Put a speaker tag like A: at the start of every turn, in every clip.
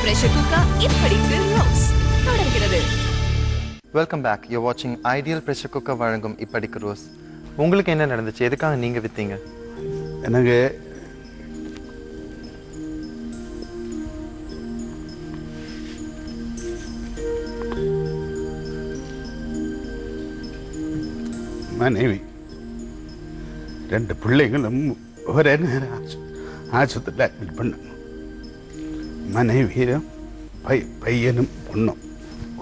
A: pressure cooker இப்படிக்கு Rose தொடர்கிறது.
B: Welcome back. You வாட்சிங் ஐடியல் ப்ரெஷர் குக்கர் வழங்கும் இப்படிக்கு ரோஸ். உங்களுக்கு என்ன நடந்துச்சு? எதுக்காக நீங்க வித்தீங்க?
C: எனக்கு மனைவி 2 பிள்ளைங்களும் ஒரே நேரம் ஆஸ்பத்திரியில் அட்மிட் பண்ணாங்க. மனைவியும் பையனும் பொண்ணும்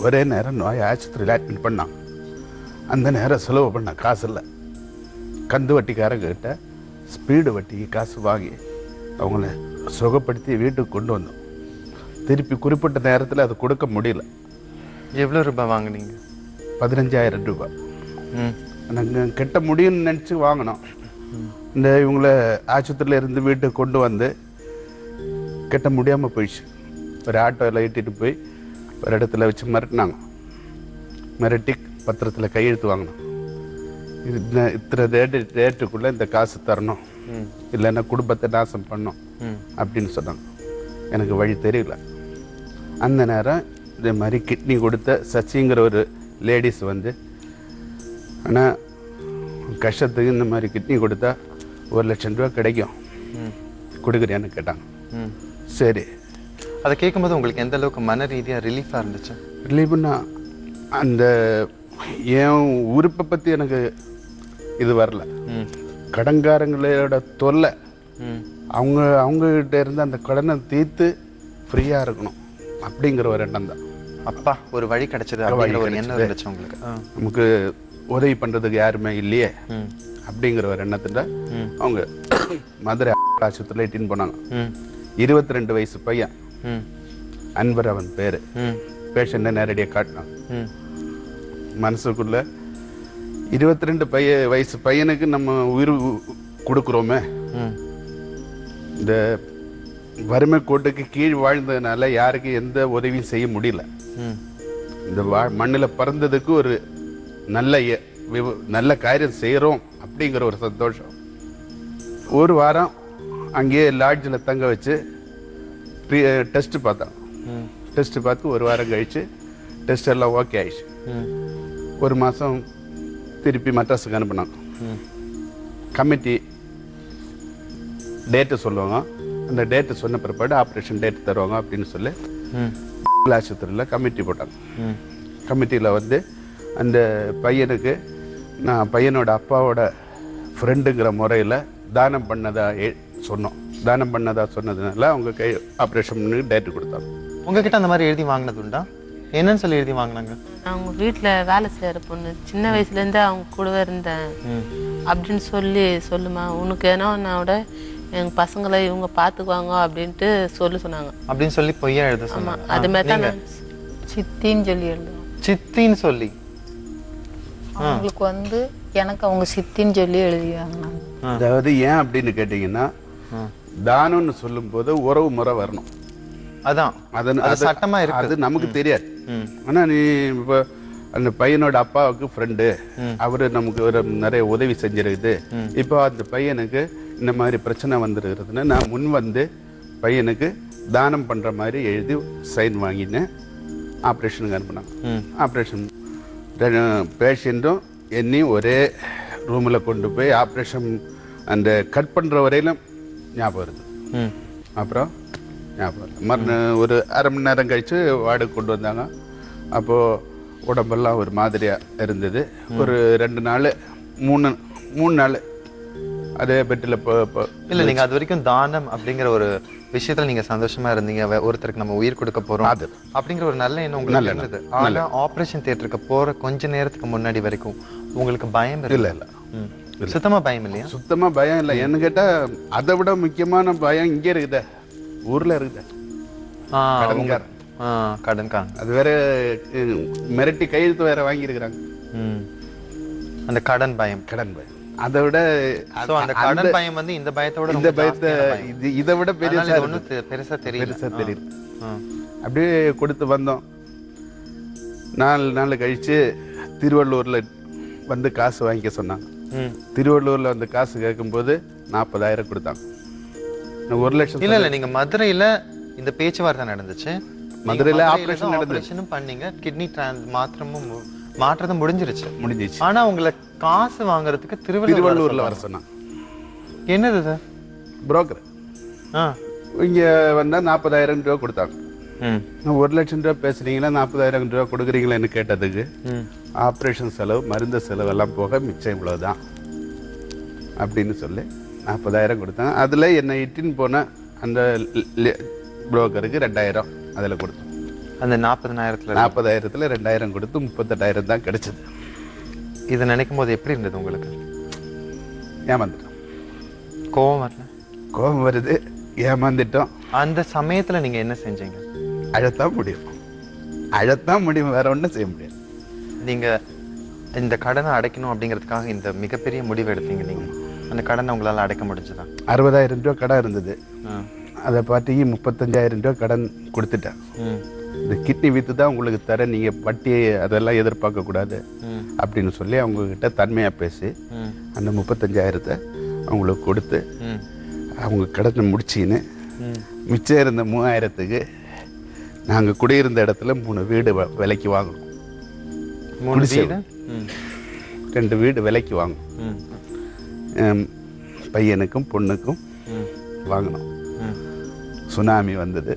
C: ஒரே நேரம் நோய் ஆஸ்பத்திரியில் அட்மிட் பண்ணாங்க. அந்த நேரம் செலவு பண்ண காசு இல்லை. கந்து வட்டிக்காரங்கிட்ட ஸ்பீடு வட்டிக்கு காசு வாங்கி அவங்கள சுகப்படுத்தி வீட்டுக்கு கொண்டு வந்தோம். திருப்பி குறிப்பிட்ட நேரத்தில் அது கொடுக்க முடியல.
B: எவ்வளோ ரூபாய் வாங்கினீங்க?
C: 15,000 ரூபாய். நாங்கள் கெட்ட முடியும்னு நினச்சி வாங்கினோம். இந்த இவங்கள ஆஸ்பத்திரியில் இருந்து வீட்டுக்கு கொண்டு வந்து கெட்ட முடியாமல் போயிடுச்சு. ஒரு ஆட்டோவில் இட்டிட்டு போய் ஒரு இடத்துல வச்சு மிரட்டினாங்க. மிரட்டி பத்திரத்தில் கையெழுத்து வாங்கினோம். இத்தனை ரேட்டுக்குள்ளே இந்த காசு தரணும், இல்லைன்னா குடும்பத்தை நாசம் பண்ணோம் அப்படின்னு சொன்னாங்க. எனக்கு வழி தெரியல. அந்த நேரம் இதே மாதிரி கிட்னி கொடுத்த சச்சிங்கிற ஒரு லேடிஸ் வந்து, ஆனால் கஷ்டத்துக்கு இந்த மாதிரி கிட்னி கொடுத்தா 1,00,000 ரூபா கிடைக்கும், கொடுக்குறியான்னு கேட்டாங்க. சரி.
B: அதை கேட்கும்போது உங்களுக்கு எந்த அளவுக்கு மன ரீதியாக ரிலீஃபாக இருந்துச்சு?
C: ரிலீஃப்னா அந்த என் உறுப்பை பற்றி எனக்கு இது வரல. கடன்காரங்களோட தொல்லை, அவங்ககிட்ட இருந்து அந்த கடனை தீர்த்து ஃப்ரீயாக இருக்கணும் அப்படிங்கிற ஒரு எண்ணம் தான்.
B: அப்பா, ஒரு வழி கிடைச்சது அப்படிங்கிற ஒரு எண்ணம் இருந்துச்சு உங்களுக்கு?
C: நமக்கு உதவி பண்ணுறதுக்கு யாருமே இல்லையே அப்படிங்கிற ஒரு எண்ணத்துல அவங்க மதுரை ஆஸ்பத்திரியில் இட்டின்னு போனாங்க. 22 வயசு பையன், அன்பர் அவன் பேரு. பேஷண்ட்டை நேரடியாக காட்டினாங்க. மனசுக்குள்ள 22 வயசு பையனுக்கு நம்ம உயிர் கொடுக்குறோமே, இந்த வறுமை கோட்டுக்கு கீழ் வாழ்ந்ததுனால யாருக்கு எந்த உதவியும் செய்ய முடியல. இந்த மண்ணில் பிறந்ததுக்கு ஒரு நல்ல காரியம் செய்கிறோம் அப்படிங்கிற ஒரு சந்தோஷம். ஒரு வாரம் அங்கேயே லாட்ஜில் தங்க வச்சு டெஸ்ட்டு பார்த்தாங்க. டெஸ்ட்டு பார்த்து ஒரு வாரம் கழித்து டெஸ்ட் எல்லாம் ஓகே ஆயிடுச்சு. ஒரு மாதம் திருப்பி மட்ராஸுக்கு அனுப்புனாங்க. கமிட்டி டேட்டு சொல்லுவாங்க. அந்த டேட்டு சொன்ன பிற்பாடு ஆப்ரேஷன் டேட் தருவாங்க அப்படின்னு சொல்லி ஆஸ்பத்திரியில் கமிட்டி போட்டாங்க. கமிட்டியில் வந்து அந்த பையனுக்கு நான் பையனோட அப்பாவோட ஃப்ரெண்டுங்கிற முறையில் தானம் பண்ணதா சொன்னோம். தானம் பண்ணதா சொன்னதுனால அவங்க கை ஆப்ரேஷன் பண்ணி டேட்டு கொடுத்தாங்க.
B: உங்ககிட்ட அந்த மாதிரி எழுதி வாங்கினது உண்டா? என்னன்னு சொல்லி எழுதி வாங்கினாங்க?
D: அவங்க வீட்டில் வேலை செய்கிற பொண்ணு, சின்ன வயசுலேருந்து அவங்க கூடவே இருந்தேன் அப்படின்னு சொல்லுமா, உனக்கு ஏன்னா விட எங்கள் பசங்களை இவங்க பார்த்துக்குவாங்க அப்படின்ட்டு சொன்னாங்க.
B: அப்படின்னு சொல்லி பொய்யா எழுத சொன்னாங்க.
D: அது மாதிரி தான் நான் சித்தின்னு சொல்லி எழுதுவோம்.
B: சித்தின்னு சொல்லி
D: அவங்களுக்கு வந்து எனக்கு அவங்க சித்தின்னு சொல்லி எழுதிவாங்க.
C: அதாவது ஏன் அப்படின்னு கேட்டீங்கன்னா, தானம்னு சொல்லும் போது உறவு முறை வரணும்.
B: அதான் சட்டமா இருக்கு. அது
C: நமக்கு தெரியாது. ஆனா நீ இப்போ அந்த பையனோட அப்பாவுக்கு ஃப்ரெண்டு, அவரு நமக்கு ஒரு நிறைய உதவி செஞ்சிருக்குது. இப்போ அந்த பையனுக்கு இந்த மாதிரி பிரச்சனை வந்துருக்குறதுன்னு நான் முன் வந்து பையனுக்கு தானம் பண்ற மாதிரி எழுதி சைன் வாங்கினேன். ஆப்ரேஷனுக்கு அனுப்பினாங்க. ஆப்ரேஷன் பேஷண்ட்டும் என்னையும் ஒரே ரூமில் கொண்டு போய் ஆப்ரேஷன் அந்த கட் பண்ணுற வரையிலும் ஞாபகம் இருக்குது. அப்புறம் ஞாபகம் ஒரு அரை மணி நேரம் கழித்து வார்டுக்கு கொண்டு வந்தாங்க. அப்போது உடம்பெல்லாம் ஒரு மாதிரியாக இருந்தது. ஒரு 2 நாள் 3 நாள் அதே பெட்டில்
B: இல்லை. நீங்கள் அது வரைக்கும் தானம் அப்படிங்கிற ஒரு விஷயத்துல நீங்க சந்தோஷமா இருந்தீங்க. ஒருத்தருக்கு நம்ம உயிர் கொடுக்க போறோம் அது அப்படிங்கிற ஒரு நல்ல எண்ணம் உங்களுக்கு இருந்தது. ஆனா ஆபரேஷன் தியேட்டருக்கு போற கொஞ்ச நேரத்துக்கு முன்னாடி வரைக்கும் உங்களுக்கு பயம் இல்ல? சுத்தமா பயம் இல்லையா?
C: சுத்தமா பயம் இல்லை. என்ன கேட்டா அதை விட முக்கியமான பயம் இங்கே இருக்குதே, ஊர்ல இருக்குதே.
B: கடன்காரன்
C: அது வேற மிரட்டி கையெழுத்து வேற வாங்கி இருக்கிறாங்க.
B: அந்த கடன் பயம்
C: அதை விட
B: அந்த கடன் பயம் வந்து இந்த பயத்தோட
C: இந்த பயத்தை இதை விட
B: பெருசா தெரியல.
C: அப்படியே கொடுத்து வந்தோம். 4 நாள் கழிச்சு திருவள்ளூர்ல வந்து காசு வாங்கிக்க சொன்னாங்க. திருவள்ளூர்ல வந்து காசு கேட்கும்போது 40,000 கொடுத்தாங்க. 1 லட்சம்
B: இல்ல நீங்க மதுரையில இந்த பேச்சுவார்த்தை நடந்துச்சு.
C: மதுரையில ஆபரேஷன்
B: ஆபரேஷனும் பண்ணீங்க, கிட்னி மாற்றது முடிஞ்சிருச்சு. ஆனா உங்களை காசு வாங்குறதுக்கு
C: திருவள்ளூர்ல வர சொன்னாங்க.
B: என்னது சார்?
C: புரோக்கர். இங்க வந்தா 40,000 ரூபாய் கொடுத்தாங்க. 1,00,000 ரூபாய் பேசுறீங்களா, 40,000 ரூபாய் கொடுக்குறீங்களான்னு கேட்டதுக்கு ஆப்ரேஷன் செலவு, மருந்து செலவு எல்லாம் போக மிச்சம் இவ்வளவுதான் அப்படின்னு சொல்லி 40,000 கொடுத்தாங்க. அதுல என்னை இட்டின்னு போன அந்த புரோக்கருக்கு 2,000 அதுல கொடுத்தோம்.
B: அந்த 40,000த்துல
C: 2,000 கொடுத்து 38,000 தான் கிடைச்சது.
B: இதை நினைக்கும் போது எப்படி இருந்தது உங்களுக்கு?
C: ஏமாந்துட்டோம்.
B: கோபம் வரல?
C: கோபம் வருது, ஏமாந்துட்டோம்.
B: அந்த சமயத்துல நீங்க என்ன செஞ்சீங்க?
C: அழத்தான் முடியும், வேற ஒன்றும் செய்ய முடியாது.
B: நீங்க இந்த கடனை அடைக்கணும் அப்படிங்கிறதுக்காக இந்த மிகப்பெரிய முடிவு எடுத்தீங்க. நீங்க அந்த கடனை உங்களால அடைக்க முடிஞ்சதா?
C: 60,000 ரூபாய் கடன் இருந்தது. அதை பார்த்து 35,000 ரூபாய் கடன் கொடுத்துட்டேன். இந்த கிட்னி வித்து தான் உங்களுக்கு தர, நீங்க வட்டி அதெல்லாம் எதிர்பார்க்க கூடாது அப்படின்னு சொல்லி அவங்க கிட்ட தன்மையா பேசி அந்த 35,000 அவங்களுக்கு கொடுத்து அவங்க கடனை முடிச்சின்னு மிச்சம் இருந்த 3,000க்கு நாங்க குடியிருந்த இடத்துல 3 வீடு விலைக்கு வாங்கணும். 2 வீடு விலைக்கு வாங்கணும். பையனுக்கும் பொண்ணுக்கும் வாங்கணும். சுனாமி வந்தது,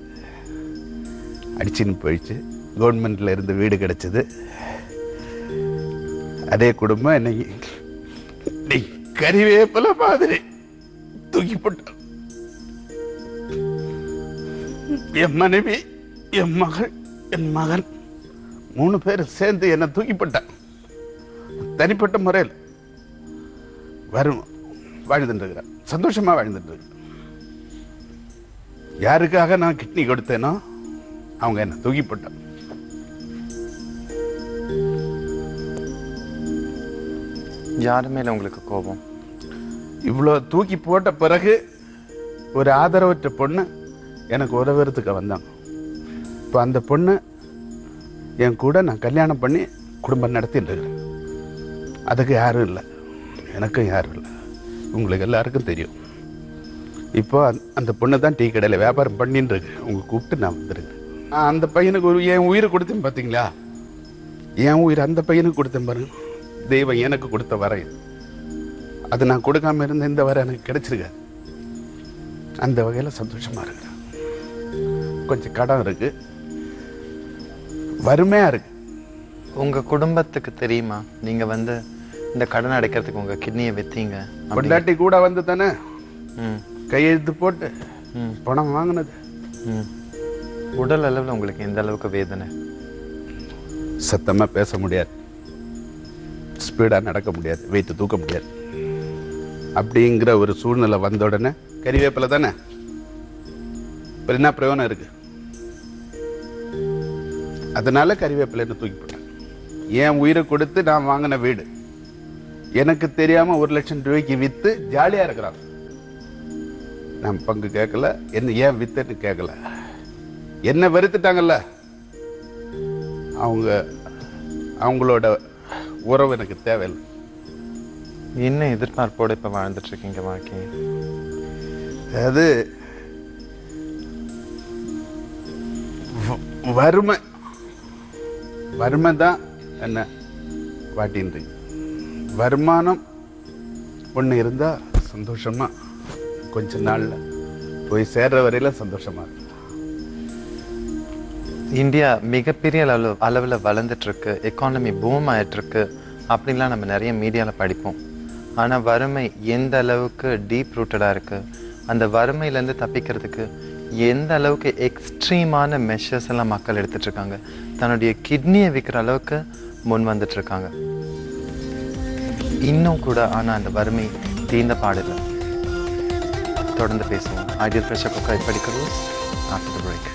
C: அடிச்சுன்னு போயிடுச்சு. கவர்மெண்ட்ல இருந்து வீடு கிடைச்சது. அதே குடும்பம் இன்னைக்கு கறிவேப்பில மாதிரி தூக்கி போட்டான். என் மனைவி, என் மகள், என் மகன் 3 பேர் சேர்ந்து என்னை தூக்கி போட்டான். தனிப்பட்ட முறையில் வரும் வாழ்ந்துட்டு இருக்கிறேன், சந்தோஷமா வாழ்ந்துட்டு இருக்கிறேன். யாருக்காக நான் கிட்னி கொடுத்தேனோ அவங்க என்ன தூக்கி போட்டான்.
B: யாரு மேல உங்களுக்கு கோபம்?
C: இவ்வளோ தூக்கி போட்ட பிறகு ஒரு ஆதரவற்ற பொண்ணு எனக்கு உதவுறதுக்கு வந்தாங்க. இப்போ அந்த பொண்ணு என் கூட நான் கல்யாணம் பண்ணி குடும்பம் நடத்திட்டு இருக்கிறேன். அதுக்கு யாரும் இல்லை, எனக்கும் யாரும் இல்லை, உங்களுக்கு எல்லாருக்கும் தெரியும். இப்போ அந்த பொண்ணு தான் டீ கடையில் வியாபாரம் பண்ணிட்டு இருக்கு. உங்க கூப்பிட்டு நான் வந்துருக்கேன். அந்த பையனுக்கு என் உயிரை கொடுத்தேன் பார்த்தீங்களா? என் உயிர் அந்த பையனுக்கு கொடுத்தேன் பாருங்க. தெய்வம் எனக்கு கொடுத்த வரை அது நான் கொடுக்காம இருந்த இந்த வரை எனக்கு கிடைச்சிருக்காது. அந்த வகையில் சந்தோஷமா இருக்கிறேன். கொஞ்சம் கடன் இருக்கு, வறுமையா இருக்கு.
B: உங்க குடும்பத்துக்கு தெரியுமா நீங்க வந்து இந்த கடன் அடைக்கிறதுக்கு உங்க கிட்னியை வித்தீங்க?
C: பொண்டாட்டி கூட வந்து தானே கையெழுத்து போட்டு பணம் வாங்கினது.
B: உடல் அளவில் உங்களுக்கு எந்த அளவுக்கு வேதனை?
C: சத்தமா பேச முடியாது, ஸ்பீடா நடக்க முடியாது, வெயிட் தூக்க முடியாது. அப்படிங்கிற ஒரு சூழ்நிலை வந்த உடனே கறிவேப்பிலை தானே, என்ன பிரயோஜனம் இருக்கு? அதனால கறிவேப்பிலைன்னு தூக்கி போட்டேன். என் உயிரை கொடுத்து நான் வாங்கின வீடு எனக்கு தெரியாம 1,00,000 ரூபாய்க்கு வித்து ஜாலியா இருக்கிறான். நான் பங்கு கேட்கல, என்ன ஏன் வித்துன்னு கேட்கல. என்ன வெறுத்துட்டாங்கல்ல, அவங்களோட உறவு எனக்கு தேவையில்லை.
B: என்ன எதிர்பார்ப்போட இப்ப வாழ்ந்துட்டு இருக்கீங்க வாழ்க்கை?
C: அது வறுமை தான் என்ன வாட்டின்றீங்க. வருமானம் ஒன்று இருந்தா சந்தோஷமா கொஞ்ச நாள்ல போய் சேர்ற வரையில சந்தோஷமா இருக்கு.
B: இந்தியா மிகப்பெரிய அளவில் வளர்ந்துட்டு இருக்கு, எக்கானமி பூம் ஆயிட்டு இருக்கு அப்படின்லாம் நம்ம நிறைய மீடியாவில் படிப்போம். ஆனால் வறுமை எந்த அளவுக்கு டீப் ரூட்டடாக இருக்கு, அந்த வறுமையிலேருந்து தப்பிக்கிறதுக்கு எந்த அளவுக்கு எக்ஸ்ட்ரீமான மெஷர்ஸ் எல்லாம் மக்கள் எடுத்துட்டு இருக்காங்க, தன்னுடைய கிட்னியை விற்கிற அளவுக்கு முன் வந்துட்டு இருக்காங்க இன்னும் கூட. ஆனால் அந்த வறுமை தீர்ந்த பாடில்லை. தொடர்ந்து பேசுவோம். ஐடியல் ஃப்ரெஷ் குக்கர் படிக்கிறோம் ஆஃப்டர் தி பிரேக்.